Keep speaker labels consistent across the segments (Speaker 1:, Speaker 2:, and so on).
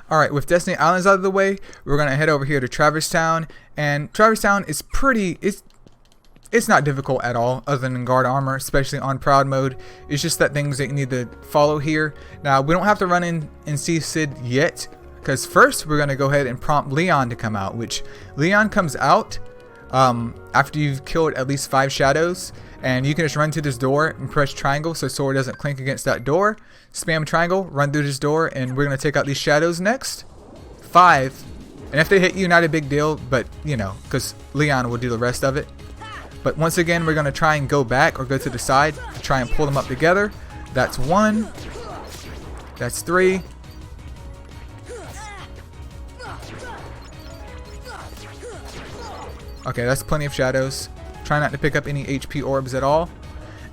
Speaker 1: Alright, with Destiny Islands out of the way, we're going to head over here to Travistown. And Travistown is it's not difficult at all, other than in guard armor, especially on proud mode. It's just that things that you need to follow here. Now, we don't have to run in and see Sid yet, because first we're going to go ahead and prompt Leon to come out, which Leon comes out after you've killed at least 5 shadows. And you can just run to this door and press triangle so sword doesn't clink against that door. Spam triangle, run through this door, and we're going to take out these shadows next. 5. And if they hit you, not a big deal, but you know, because Leon will do the rest of it. But once again, we're going to try and go back or go to the side to try and pull them up together. That's 1. That's 3. Okay, that's plenty of shadows. Try not to pick up any HP orbs at all.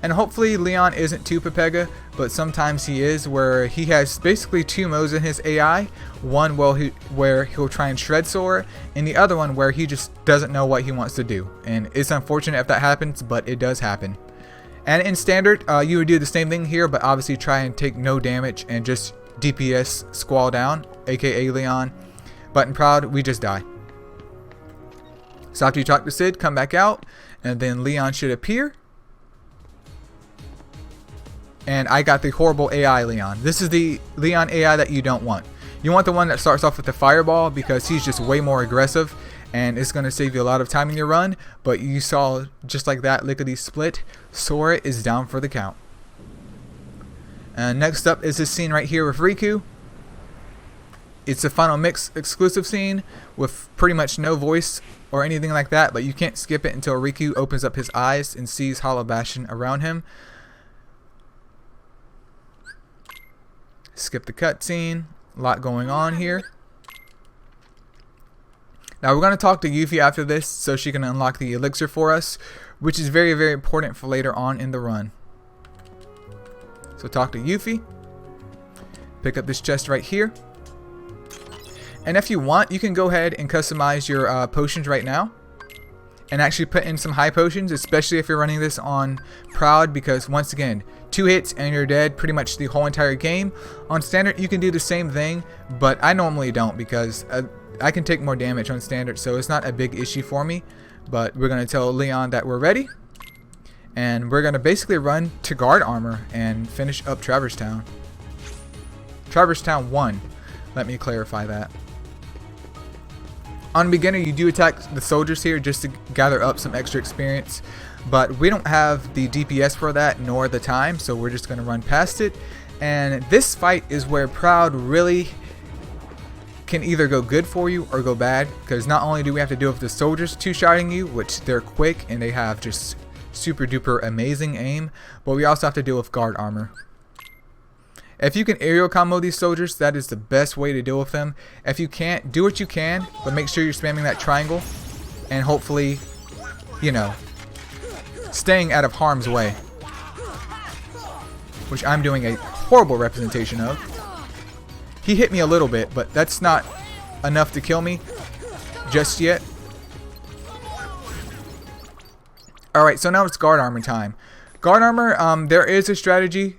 Speaker 1: And hopefully Leon isn't too Pepega, but sometimes he is, where he has basically 2 modes in his AI. One where he'll try and shred Sora, and the other one where he just doesn't know what he wants to do. And it's unfortunate if that happens, but it does happen. And in standard, you would do the same thing here, but obviously try and take no damage and just DPS Squall down, aka Leon. But in proud, we just die. So after you talk to Sid, come back out, and then Leon should appear. And I got the horrible AI Leon. This is the Leon AI that you don't want. You want the one that starts off with the fireball, because he's just way more aggressive and it's going to save you a lot of time in your run. But you saw, just like that, lickety split, Sora is down for the count. And next up is this scene right here with Riku. It's a Final Mix exclusive scene with pretty much no voice or anything like that, but you can't skip it until Riku opens up his eyes and sees Hollow Bastion around him. Skip the cutscene. A lot going on here. Now we're going to talk to Yuffie after this so she can unlock the elixir for us, which is very, very important for later on in the run. So talk to Yuffie. Pick up this chest right here. And if you want, you can go ahead and customize your potions right now. And actually put in some high potions, especially if you're running this on proud, because once again, 2 hits and you're dead pretty much the whole entire game. On standard, you can do the same thing, but I normally don't, because I can take more damage on standard, so it's not a big issue for me. But we're going to tell Leon that we're ready, and we're going to basically run to guard armor and finish up Travistown. Travistown 1, let me clarify that. On beginner, you do attack the soldiers here just to gather up some extra experience, but we don't have the DPS for that nor the time, so we're just going to run past it. And this fight is where proud really can either go good for you or go bad, because not only do we have to deal with the soldiers two-shotting you, which they're quick and they have just super duper amazing aim, but we also have to deal with guard armor. If you can aerial combo these soldiers, that is the best way to deal with them. If you can't, do what you can, but make sure you're spamming that triangle and hopefully, you know, staying out of harm's way, which I'm doing a horrible representation of. He hit me a little bit, but that's not enough to kill me just yet. Alright, so now it's guard armor time. Guard armor, there is a strategy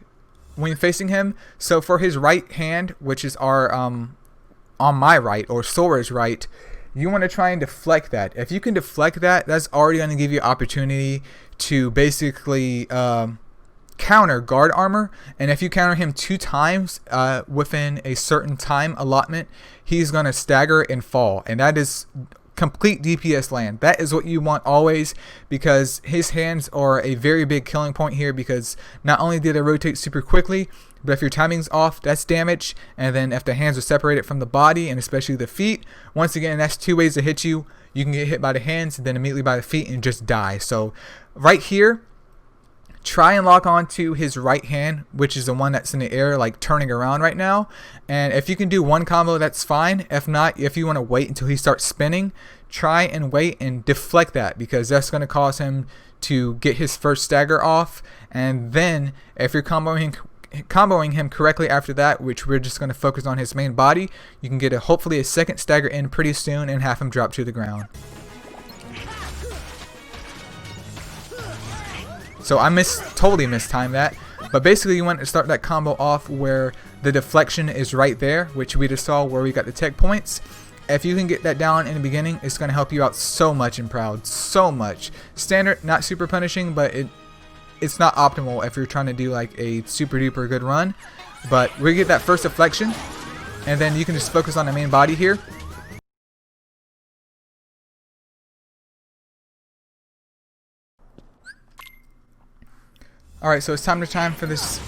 Speaker 1: when facing him. So for his right hand, which is our on my right, or Sora's right, you want to try and deflect that. If you can deflect that, that's already going to give you opportunity to basically counter guard armor. And if you counter him 2 times within a certain time allotment, he's going to stagger and fall, and that is complete DPS land. That is what you want always, because his hands are a very big killing point here, because not only do they rotate super quickly, but if your timing's off, that's damage. And then if the hands are separated from the body, and especially the feet, once again, that's 2 ways to hit you. You can get hit by the hands and then immediately by the feet and just die. So right here, try and lock onto his right hand, which is the one that's in the air, like turning around right now. And if you can do 1 combo, that's fine. If not, if you want to wait until he starts spinning, try and wait and deflect that, because that's going to cause him to get his first stagger off. And then if you're comboing him correctly after that, which we're just going to focus on his main body, you can get hopefully a second stagger in pretty soon and have him drop to the ground. So I totally mistimed that, but basically you want to start that combo off where The deflection is right there, which we just saw where we got the tech points. If you can get that down in the beginning, it's going to help you out so much in Proud. So much. Standard, not super punishing, but it's not optimal if you're trying to do like a super duper good run. But we get that first deflection, and then you can just focus on the main body here. Alright, so it's time to try for this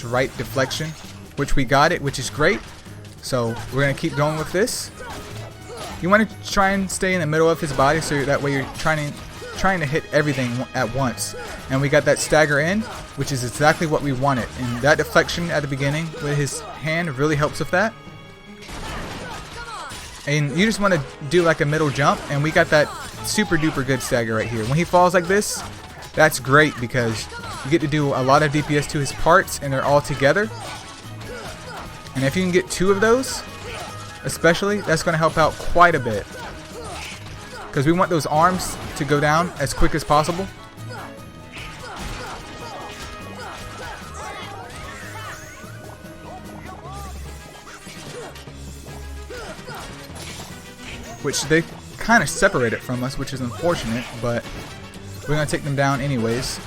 Speaker 1: right deflection, which we got it, which is great. So we're going to keep going with this. You want to try and stay in the middle of his body, so that way you're trying to hit everything at once. And we got that stagger in, which is exactly what we wanted. And that deflection at the beginning with his hand really helps with that. And you just want to do like a middle jump, and we got that super duper good stagger right here. When he falls like this, that's great because you get to do a lot of DPS to his parts, and they're all together. And if you can get 2 of those, especially, that's going to help out quite a bit. Because we want those arms to go down as quick as possible. Which they kind of separate it from us, which is unfortunate, but we're going to take them down anyways.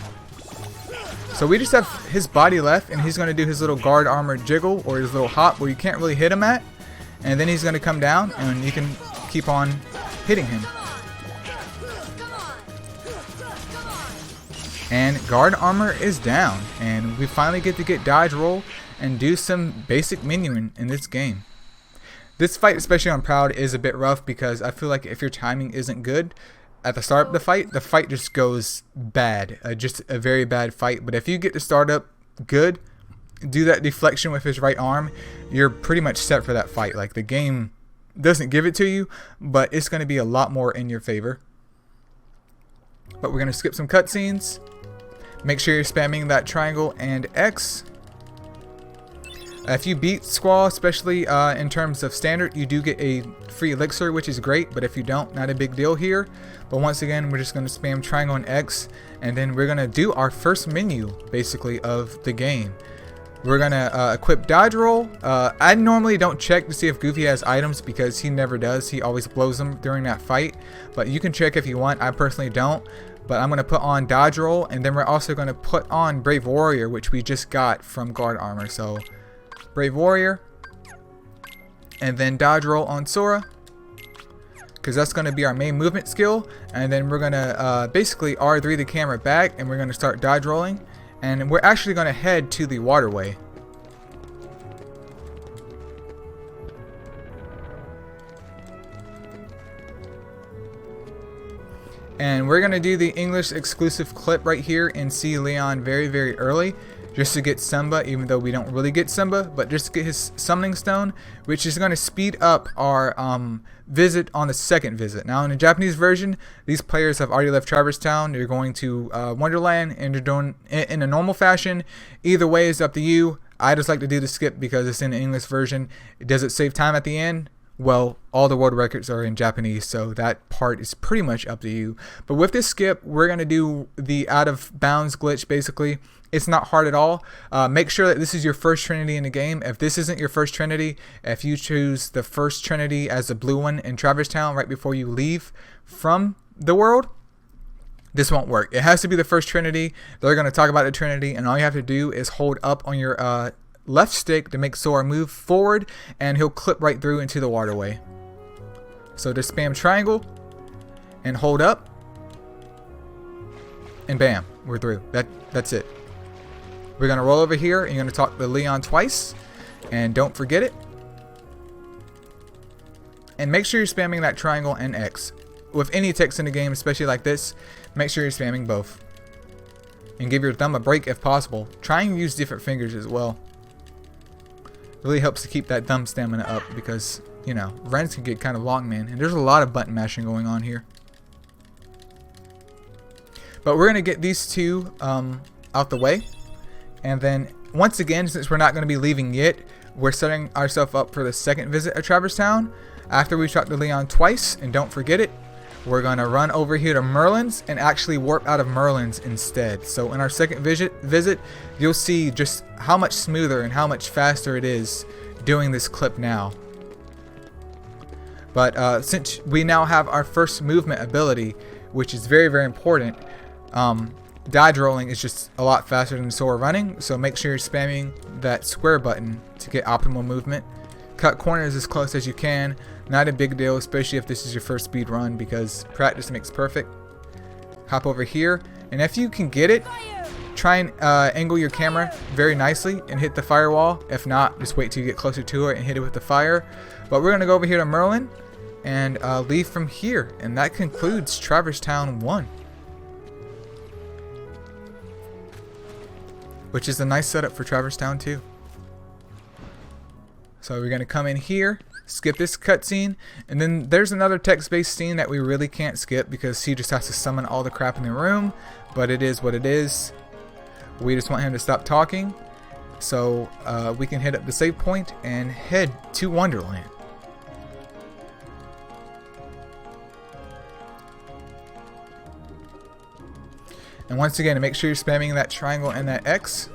Speaker 1: So we just have his body left, and he's going to do his little guard armor jiggle, or his little hop where you can't really hit him at. And then he's going to come down, and you can keep on hitting him. And guard armor is down, and we finally get to get dodge roll and do some basic menuing in this game. This fight, especially on Proud, is a bit rough because I feel like if your timing isn't good at the start of the fight just goes bad. Just a very bad fight. But if you get to start up good, do that deflection with his right arm, you're pretty much set for that fight. Like, the game doesn't give it to you, but it's going to be a lot more in your favor. But we're going to skip some cutscenes. Make sure you're spamming that triangle and X. If you beat Squall, especially in terms of standard, you do get a free elixir, which is great. But if you don't, not a big deal here. But once again, we're just going to spam triangle and X. And then we're going to do our first menu, basically, of the game. We're going to equip dodge roll. I normally don't check to see if Goofy has items because he never does. He always blows them during that fight. But you can check if you want. I personally don't. But I'm going to put on dodge roll. And then we're also going to put on Brave Warrior, which we just got from guard armor. So Brave Warrior, and then dodge roll on Sora, because that's going to be our main movement skill. And then we're going to basically R3 the camera back, and we're going to start dodge rolling, and we're actually going to head to the waterway. And we're going to do the English exclusive clip right here and see Leon very, very early, just to get Simba, even though we don't really get Simba, but just to get his summoning stone, which is going to speed up our visit on the second visit. Now, in the Japanese version, these players have already left Travistown. They're going to Wonderland, and they're doing it in a normal fashion. Either way is up to you. I just like to do the skip because it's in the English version. Does it save time at the end? Well, all the world records are in Japanese, so that part is pretty much up to you. But with this skip, we're going to do the out of bounds glitch, basically. It's not hard at all. Make sure that this is your first Trinity in the game. If this isn't your first Trinity, if you choose the first Trinity as the blue one in Travistown right before you leave from the world, this won't work. It has to be the first Trinity. They're going to talk about the Trinity, and all you have to do is hold up on your left stick to make Sora move forward, and he'll clip right through into the waterway. So just spam triangle and hold up, and bam, we're through. That's it. We're going to roll over here, and you're going to talk to Leon twice, and don't forget it. And make sure you're spamming that triangle and X. With any text in the game, especially like this, make sure you're spamming both. And give your thumb a break if possible. Try and use different fingers as well. Really helps to keep that thumb stamina up because, you know, runs can get kind of long, man. And there's a lot of button mashing going on here. But we're going to get these two out the way. And then, once again, since we're not going to be leaving yet, we're setting ourselves up for the second visit at Travistown. After we talk to Leon twice, and don't forget it, we're going to run over here to Merlin's and actually warp out of Merlin's instead. So in our second visit, you'll see just how much smoother and how much faster it is doing this clip now. But since we now have our first movement ability, which is very, very important, dodge rolling is just a lot faster than solo running, so make sure you're spamming that square button to get optimal movement. Cut corners as close as you can. Not a big deal, especially if this is your first speed run, because practice makes perfect. Hop over here, and if you can get it, try and angle your camera very nicely and hit the firewall. If not, just wait till you get closer to it and hit it with the fire. But we're going to go over here to Merlin and leave from here, and that concludes Travistown 1. Which is a nice setup for Travistown 2. So we're going to come in here, skip this cutscene, and then there's another text-based scene that we really can't skip because he just has to summon all the crap in the room, but it is what it is. We just want him to stop talking, so we can hit up the save point and head to Wonderland. And once again, make sure you're spamming that triangle and that X.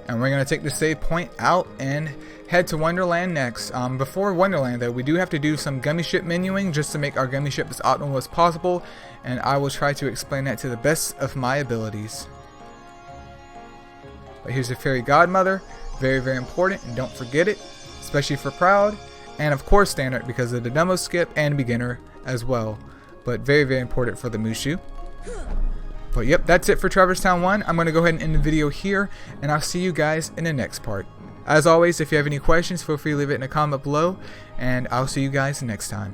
Speaker 1: And we're going to take the save point out and head to Wonderland next. Before Wonderland though, we do have to do some gummy ship menuing just to make our gummy ship as optimal as possible, and I will try to explain that to the best of my abilities. But here's the fairy godmother, very, very important, and don't forget it, especially for proud, and of course standard because of the demo skip and beginner as well, but very, very important for the Mushu. But yep, that's it for Travistown 1. I'm going to go ahead and end the video here, and I'll see you guys in the next part. As always, if you have any questions, feel free to leave it in a comment below, and I'll see you guys next time.